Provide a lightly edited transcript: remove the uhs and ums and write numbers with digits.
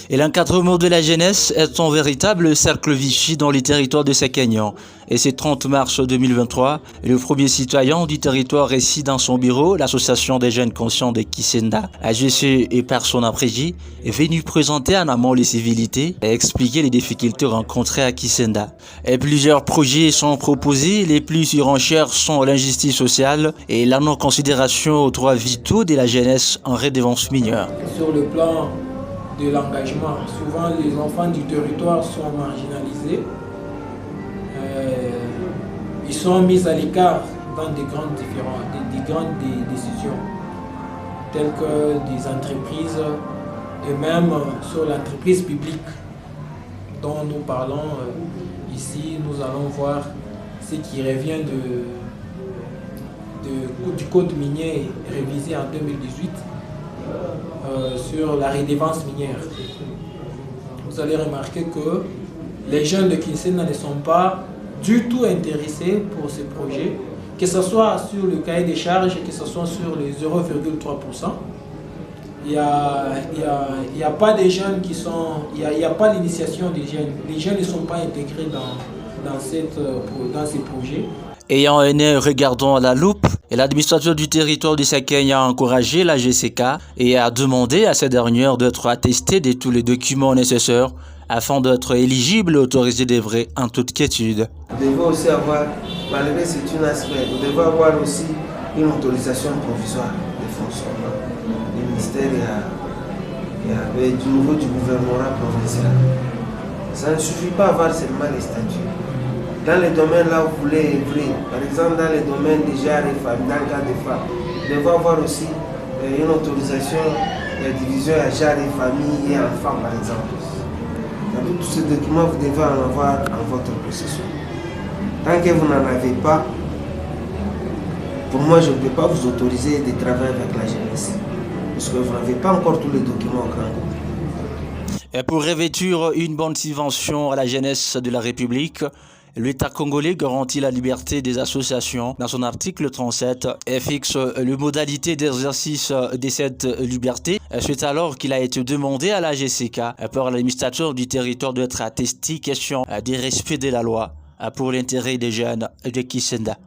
Et l'encadrement de la jeunesse est un véritable cercle Vichy dans les territoires de Sekagnan. Et c'est 30 mars 2023, le premier citoyen du territoire réside dans son bureau, l'association des jeunes conscients de Kisenda, AGC et Personne Préji, est venu présenter en amont les civilités et expliquer les difficultés rencontrées à Kisenda. Et plusieurs projets sont proposés, les plus surenchères sont l'injustice sociale et la non-considération aux droits vitaux de la jeunesse en rédévance mineure. Sur le plan de l'engagement, souvent les enfants du territoire sont marginalisés. Ils sont mis à l'écart dans des grandes décisions, telles que des entreprises et même sur l'entreprise publique dont nous parlons ici. Nous allons voir ce qui revient du code minier révisé en 2018 sur la redevance minière. Vous allez remarquer que les jeunes de Kisenda ne sont pas du tout intéressés pour ce projet, que ce soit sur le cahier des charges, que ce soit sur les 0,3%. Il n'y a pas des jeunes qui sont... Il n'y a pas l'initiation des jeunes. Les jeunes ne sont pas intégrés dans ces projets. Ayant un œil regardant à la loupe, l'administrateur du territoire du Sekagnan a encouragé la GCK et a demandé à cette dernière d'être attestée de tous les documents nécessaires afin d'être éligible et autorisé d'œuvrer en toute quiétude. Vous devez aussi avoir, malgré c'est un aspect, vous devez avoir aussi une autorisation provisoire de fonctionnement du ministère et du niveau du gouvernement provincial. Ça ne suffit pas d'avoir seulement les statuts. Dans les domaines là où vous voulez œuvrer, par exemple dans les domaines des genres et femmes, dans le cas des femmes, vous devez avoir aussi une autorisation de division à genre et famille et enfants par exemple. Donc, tous ces documents, vous devez en avoir en votre possession. Tant que vous n'en avez pas, pour moi je ne peux pas vous autoriser de travailler avec la jeunesse. Parce que vous n'avez pas encore tous les documents au grand groupe. Et pour revêtir une bonne subvention à la jeunesse de la République, l'État congolais garantit la liberté des associations dans son article 37 et fixe les modalités d'exercice de cette liberté. C'est alors qu'il a été demandé à la GCK par l'administrateur du territoire d'être attesté question des respects de la loi pour l'intérêt des jeunes de Kisenda.